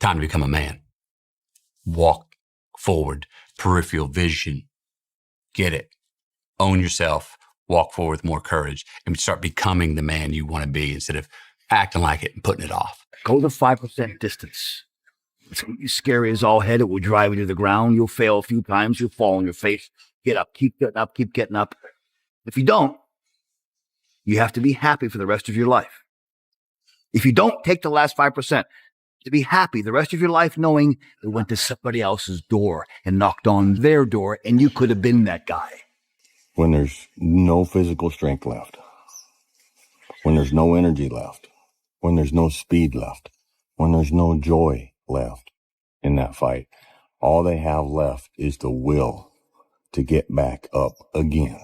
time to become a man. Walk forward, peripheral vision. Get it. Own yourself. Walk forward with more courage and start becoming the man you want to be instead of acting like it and putting it off. Go the 5% distance. It's scary as all head. It will drive you to the ground. You'll fail a few times. You'll fall on your face. Get up. Keep getting up. Keep getting up. If you don't, you have to be happy for the rest of your life. If you don't take the last 5%, to be happy the rest of your life knowing it went to somebody else's door and knocked on their door and you could have been that guy. When there's no physical strength left, when there's no energy left, when there's no speed left, when there's no joy left in that fight, all they have left is the will to get back up again.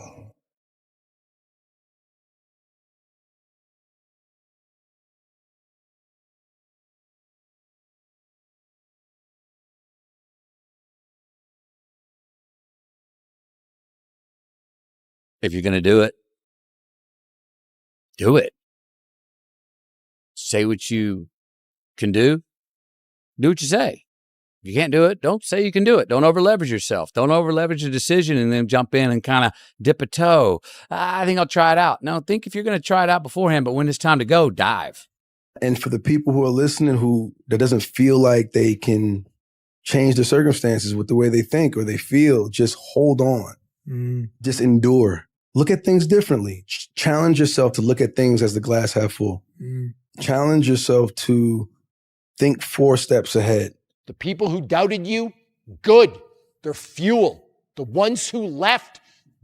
If you're going to do it, do it. Say what you can do. Do what you say. If you can't do it, don't say you can do it. Don't over-leverage yourself. Don't over-leverage a decision and then jump in and kind of dip a toe. I think I'll try it out. No, think if you're going to try it out beforehand, but when it's time to go, dive. And for the people who are listening that doesn't feel like they can change the circumstances with the way they think or they feel, just hold on. Just endure. Look at things differently. Challenge yourself to look at things as the glass half full. Challenge yourself to think 4 steps ahead. The people who doubted you, good. They're fuel. The ones who left,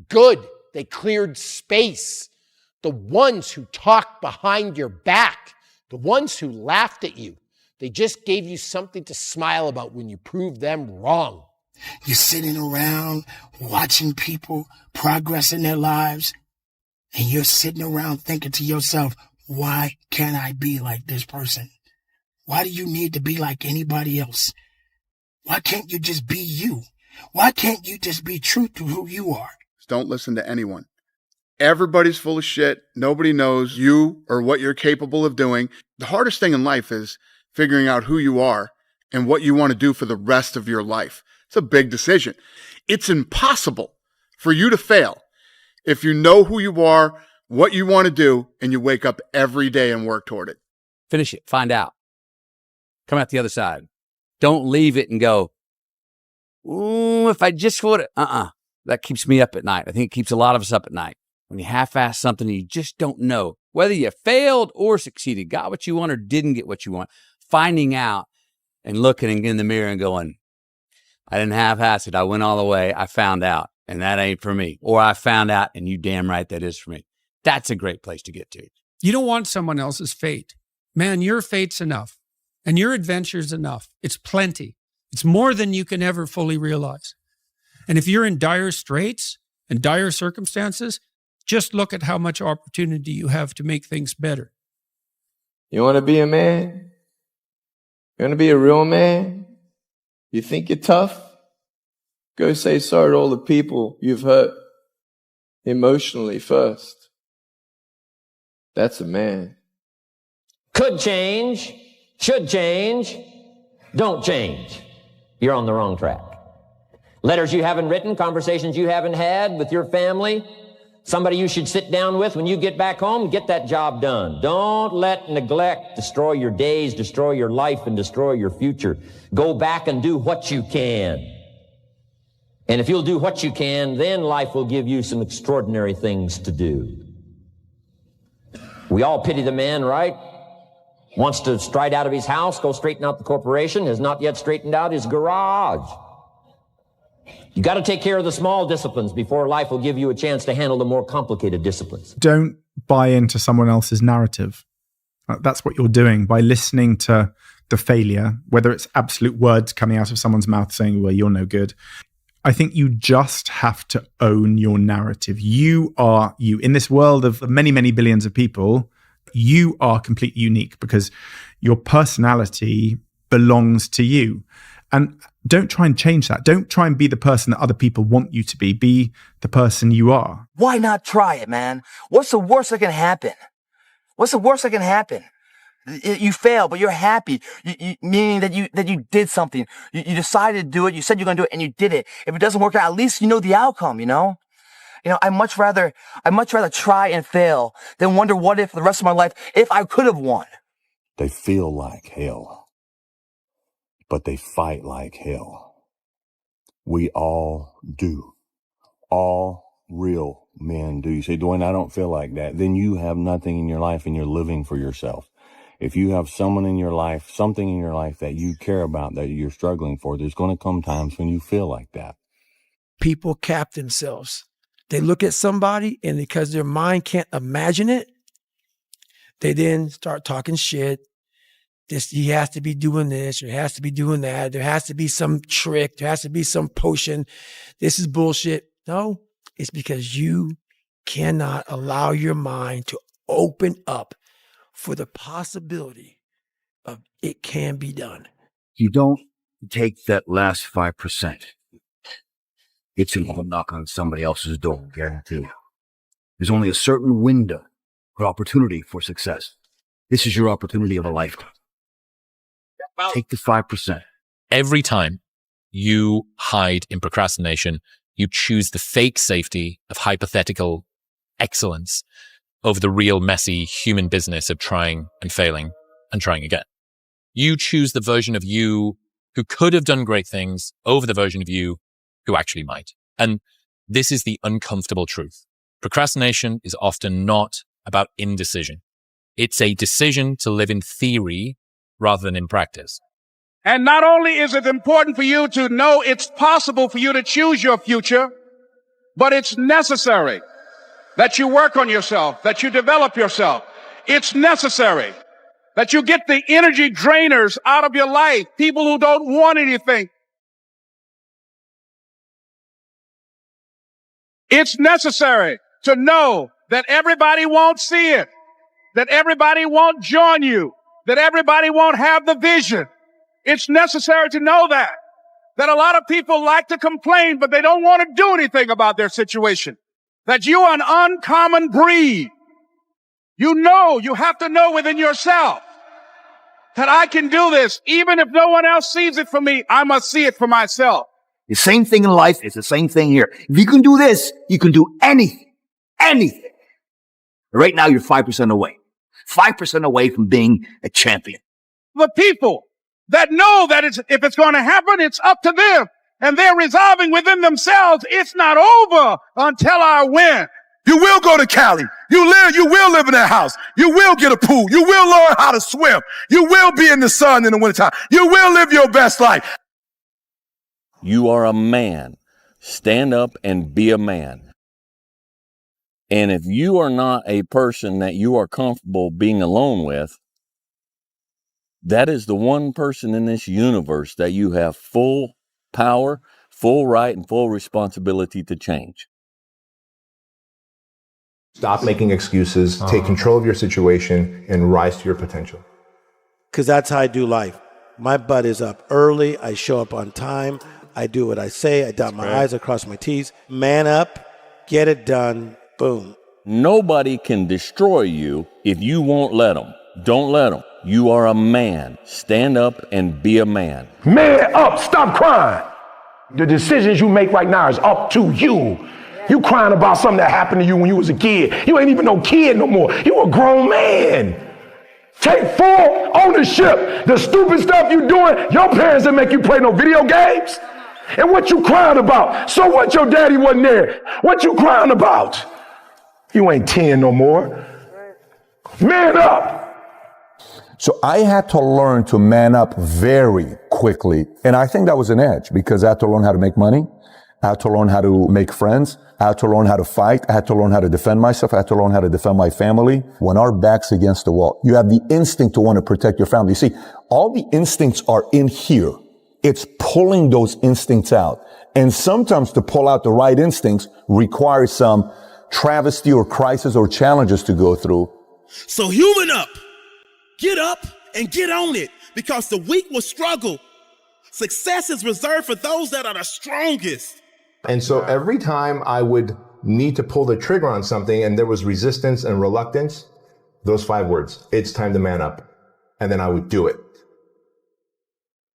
good. They cleared space. The ones who talked behind your back, the ones who laughed at you, they just gave you something to smile about when you proved them wrong. You're sitting around watching people progress in their lives, and you're sitting around thinking to yourself, why can't I be like this person? Why do you need to be like anybody else? Why can't you just be you? Why can't you just be true to who you are? Don't listen to anyone. Everybody's full of shit. Nobody knows you or what you're capable of doing. The hardest thing in life is figuring out who you are and what you want to do for the rest of your life. It's a big decision. It's impossible for you to fail if you know who you are, what you want to do, and you wake up every day and work toward it. Finish it. Find out. Come out the other side. Don't leave it and go, ooh, if I just would have. That keeps me up at night. I think it keeps a lot of us up at night. When you half-ass something and you just don't know whether you failed or succeeded, got what you want or didn't get what you want, finding out and looking in the mirror and going, I didn't half-ass it. I went all the way. I found out, and that ain't for me. Or I found out, and you damn right that is for me. That's a great place to get to. You don't want someone else's fate. Man, your fate's enough, and your adventure's enough. It's plenty. It's more than you can ever fully realize. And if you're in dire straits and dire circumstances, just look at how much opportunity you have to make things better. You want to be a man? You want to be a real man? You think you're tough? Go say sorry to all the people you've hurt emotionally first. That's a man. Could change, should change, don't change. You're on the wrong track. Letters you haven't written, conversations you haven't had with your family, somebody you should sit down with when you get back home, get that job done. Don't let neglect destroy your days, destroy your life, and destroy your future. Go back and do what you can. And if you'll do what you can, then life will give you some extraordinary things to do. We all pity the man, right? Wants to stride out of his house, go straighten out the corporation, has not yet straightened out his garage. You got to take care of the small disciplines before life will give you a chance to handle the more complicated disciplines. Don't buy into someone else's narrative. That's what you're doing by listening to the failure, whether it's absolute words coming out of someone's mouth saying, well, you're no good. I think you just have to own your narrative. You are you. In this world of many, many billions of people, you are completely unique because your personality belongs to you. And don't try and change that. Don't try and be the person that other people want you to be. Be the person you are. Why not try it, man? What's the worst that can happen? What's the worst that can happen? You fail, but you're happy. Meaning that you did something. You decided to do it. You said you're going to do it, and you did it. If it doesn't work out, at least you know the outcome. You know, I much rather try and fail than wonder what if the rest of my life if I could have won. They feel like hell, but they fight like hell. We all do. All real men do. You say, Dwayne, I don't feel like that. Then you have nothing in your life and you're living for yourself. If you have someone in your life, something in your life that you care about, that you're struggling for, there's going to come times when you feel like that. People cap themselves. They look at somebody, and because their mind can't imagine it, they then start talking shit. He has to be doing this, or he has to be doing that. There has to be some trick. There has to be some potion. This is bullshit. No, it's because you cannot allow your mind to open up for the possibility of it can be done. You don't take that last 5%. It's a knock on somebody else's door, guarantee you. There's only a certain window or opportunity for success. This is your opportunity of a lifetime. Take the 5%. Every time you hide in procrastination, you choose the fake safety of hypothetical excellence over the real messy human business of trying and failing and trying again. You choose the version of you who could have done great things over the version of you who actually might. And this is the uncomfortable truth. Procrastination is often not about indecision. It's a decision to live in theory rather than in practice. And not only is it important for you to know it's possible for you to choose your future, but it's necessary that you work on yourself, that you develop yourself. It's necessary that you get the energy drainers out of your life, people who don't want anything. It's necessary to know that everybody won't see it, that everybody won't join you, that everybody won't have the vision. It's necessary to know that a lot of people like to complain, but they don't want to do anything about their situation. That you are an uncommon breed. You have to know within yourself that I can do this. Even if no one else sees it for me, I must see it for myself. The same thing in life is the same thing here. If you can do this, you can do anything. Anything. Right now, you're 5% away. 5% away from being a champion. The people that know that if it's going to happen, it's up to them. And they're resolving within themselves, it's not over until I win. You will go to Cali. You will live in that house. You will get a pool. You will learn how to swim. You will be in the sun in the wintertime. You will live your best life. You are a man. Stand up and be a man. And if you are not a person that you are comfortable being alone with, that is the one person in this universe that you have full power, full right, and full responsibility to change. Stop making excuses, take control of your situation, and rise to your potential. Because that's how I do life. My butt is up early. I show up on time. I do what I say. I dot my I's, I cross my T's. Man up, get it done, boom. Nobody can destroy you if you won't let them. Don't let them. You are a man. Stand up and be a man. Man up, stop crying. The decisions you make right now is up to you. You crying about something that happened to you when you was a kid. You ain't even no kid no more. You a grown man. Take full ownership. The stupid stuff you doing, your parents didn't make you play no video games. And what you crying about? So what your daddy wasn't there? What you crying about? You ain't 10 no more. Man up. So I had to learn to man up very quickly. And I think that was an edge because I had to learn how to make money. I had to learn how to make friends. I had to learn how to fight. I had to learn how to defend myself. I had to learn how to defend my family. When our back's against the wall, you have the instinct to want to protect your family. You see, all the instincts are in here. It's pulling those instincts out. And sometimes to pull out the right instincts requires some travesty or crisis or challenges to go through. So human up. Get up and get on it because the weak will struggle. Success is reserved for those that are the strongest. And so every time I would need to pull the trigger on something and there was resistance and reluctance, those 5 words, it's time to man up. and then I would do it.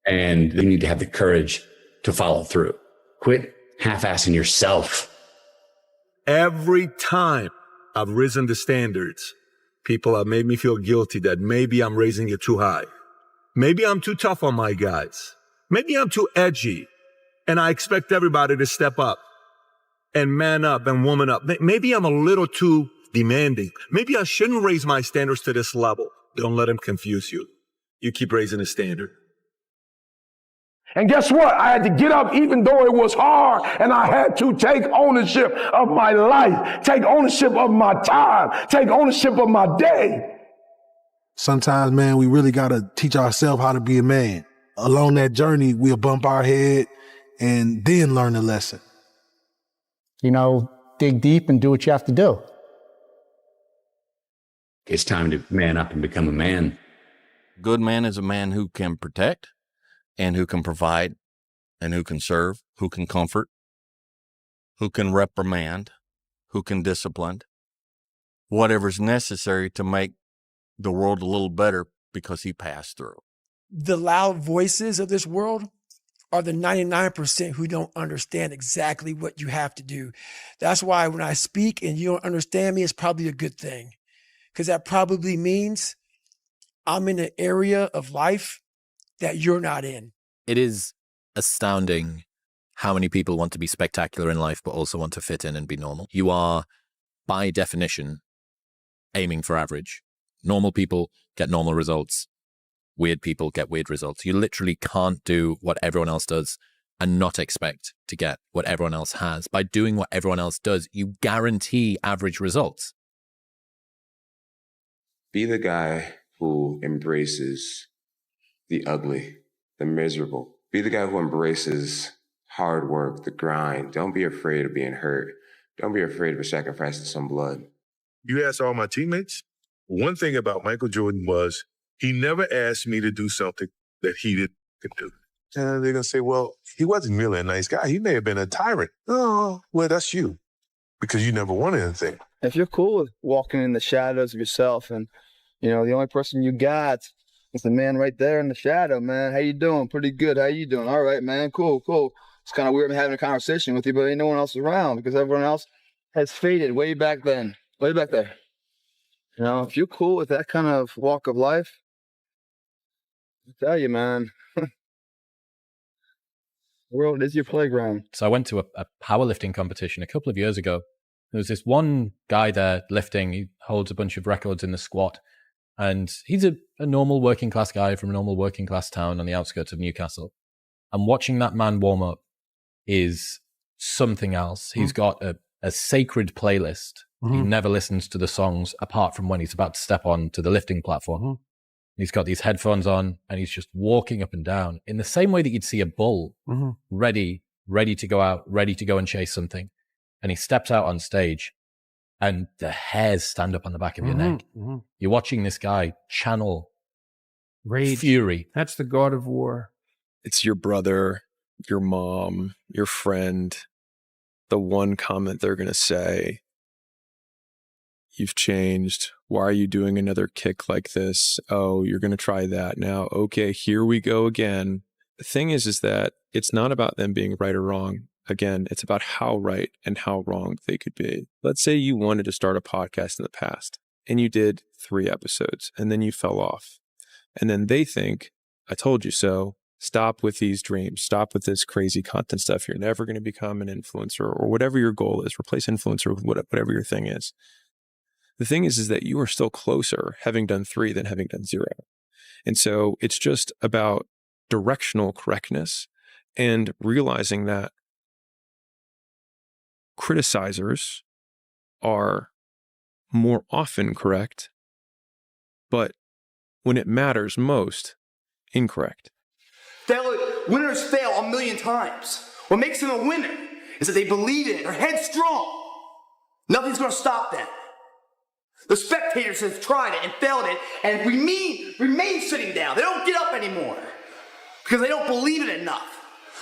And you need to have the courage to follow through. Quit half-assing yourself. Every time I've risen the standards, people have made me feel guilty that maybe I'm raising it too high. Maybe I'm too tough on my guys. Maybe I'm too edgy, and I expect everybody to step up and man up and woman up. Maybe I'm a little too demanding. Maybe I shouldn't raise my standards to this level. Don't let them confuse you. You keep raising the standard. And guess what? I had to get up even though it was hard, and I had to take ownership of my life, take ownership of my time, take ownership of my day. Sometimes, man, we really got to teach ourselves how to be a man. Along that journey, we'll bump our head and then learn the lesson. You know, dig deep and do what you have to do. It's time to man up and become a man. Good man is a man who can protect and who can provide and who can serve, who can comfort, who can reprimand, who can discipline, whatever's necessary to make the world a little better because he passed through. The loud voices of this world are the 99% who don't understand exactly what you have to do. That's why when I speak and you don't understand me, it's probably a good thing, because that probably means I'm in an area of life that you're not in. It is astounding how many people want to be spectacular in life, but also want to fit in and be normal. You are, by definition, aiming for average. Normal people get normal results. Weird people get weird results. You literally can't do what everyone else does and not expect to get what everyone else has. By doing what everyone else does, you guarantee average results. Be the guy who embraces the ugly, the miserable. Be the guy who embraces hard work, the grind. Don't be afraid of being hurt. Don't be afraid of sacrificing some blood. You ask all my teammates, one thing about Michael Jordan was he never asked me to do something that he didn't do. And they're going to say, well, he wasn't really a nice guy. He may have been a tyrant. Oh, well, that's you, because you never won anything. If you're cool with walking in the shadows of yourself and, you know, the only person you got is the man right there in the shadow, man. How you doing? Pretty good. How you doing? All right, man. Cool, cool. It's kind of weird having a conversation with you, but ain't no one else around because everyone else has faded way back then, way back there. You know, if you're cool with that kind of walk of life, I tell you, man, the world is your playground. So I went to a powerlifting competition a couple of years ago. There was this one guy there lifting. He holds a bunch of records in the squat. And he's a normal working class guy from a normal working class town on the outskirts of Newcastle. And watching that man warm up is something else. He's got a sacred playlist. He never listens to the songs apart from when he's about to step on to the lifting platform. He's got these headphones on and he's just walking up and down in the same way that you'd see a bull ready to go out, ready to go and chase something. And he steps out on stage and the hairs stand up on the back of your neck. You're watching this guy channel rage, fury. That's the god of war. It's your brother, your mom, your friend. The one comment they're going to say, you've changed. Why are you doing another kick like this? Oh, you're going to try that now. Okay, here we go again. The thing is that it's not about them being right or wrong. Again, it's about how right and how wrong they could be. Let's say you wanted to start a podcast in the past and you did 3 episodes and then you fell off. And then they think, I told you so. Stop with these dreams. Stop with this crazy content stuff. You're never going to become an influencer or whatever your goal is. Replace influencer with whatever your thing is. The thing is that you are still closer having done 3 than having done 0. And so it's just about directional correctness and realizing that criticizers are more often correct, but when it matters most, incorrect. Winners fail 1,000,000 times. What makes them a winner is that they believe in it, they're headstrong. Nothing's going to stop them. The spectators have tried it and failed it and remain sitting down. They don't get up anymore because they don't believe it enough.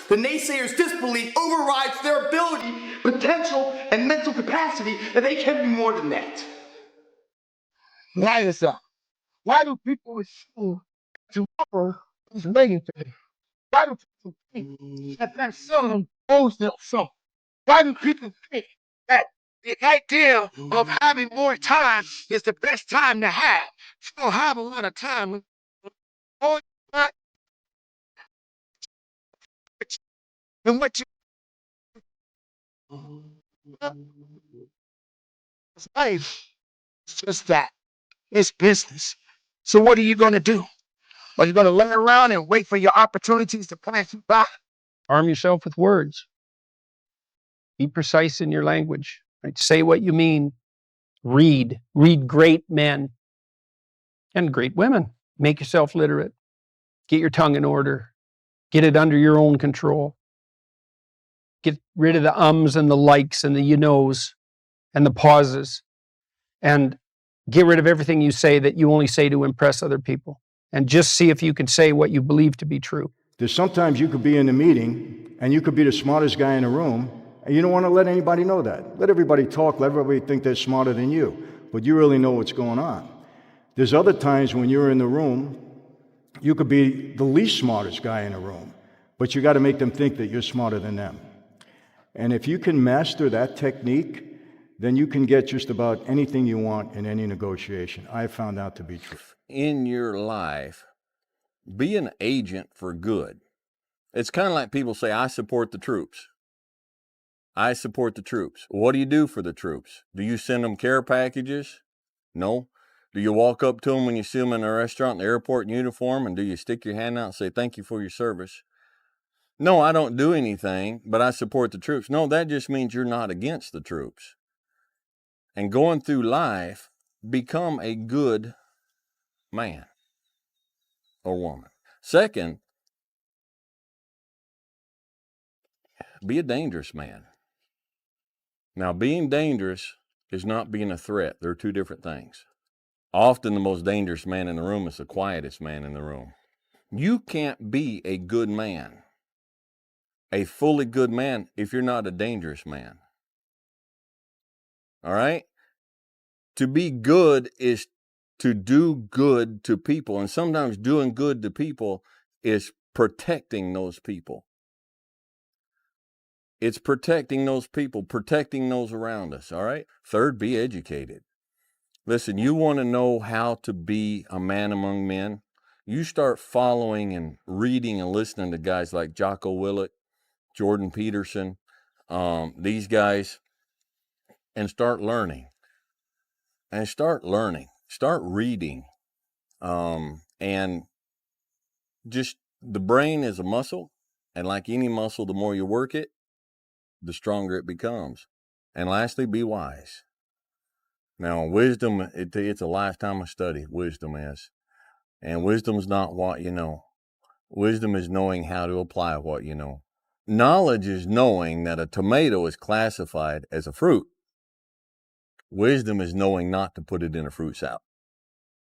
The naysayers' disbelief overrides their ability, potential, and mental capacity that they can be more than that. Why is that? Why do people assume tomorrow is waiting for me. Why do people think that someone owes them something? Why do people think that the idea of having more time is the best time to have? You don't have a lot of time. All you got and what you it's life. It's just that. It's business. So what are you going to do? Are you going to lay around and wait for your opportunities to pass you by? Arm yourself with words. Be precise in your language. Right? Say what you mean. Read. Read great men and great women. Make yourself literate. Get your tongue in order. Get it under your own control. Get rid of the ums and the likes and the you knows and the pauses. And get rid of everything you say that you only say to impress other people. And just see if you can say what you believe to be true. There's sometimes you could be in a meeting and you could be the smartest guy in the room and you don't want to let anybody know that. Let everybody talk, let everybody think they're smarter than you, but you really know what's going on. There's other times when you're in the room, you could be the least smartest guy in the room, but you got to make them think that you're smarter than them. And if you can master that technique, then you can get just about anything you want in any negotiation. I found out to be true. In your life, be an agent for good. It's kind of like people say, I support the troops. I support the troops. What do you do for the troops? Do you send them care packages? No. Do you walk up to them when you see them in a restaurant, in the airport in uniform, and do you stick your hand out and say, thank you for your service? No, I don't do anything, but I support the troops. No, that just means you're not against the troops. And going through life, become a good man or woman. Second, be a dangerous man. Now, being dangerous is not being a threat. They're two different things. Often the most dangerous man in the room is the quietest man in the room. You can't be a good man, a fully good man, if you're not a dangerous man. All right? To be good is to do good to people. And sometimes doing good to people is protecting those people. It's protecting those people, protecting those around us, all right? Third, be educated. Listen, you want to know how to be a man among men? You start following and reading and listening to guys like Jocko Willett, Jordan Peterson, these guys, and start learning. And start learning. Start reading. And just the brain is a muscle. And like any muscle, the more you work it, the stronger it becomes. And lastly, be wise. Now, wisdom, it's a lifetime of study, wisdom is. And wisdom's not what you know. Wisdom is knowing how to apply what you know. Knowledge is knowing that a tomato is classified as a fruit. Wisdom is knowing not to put it in a fruit salad.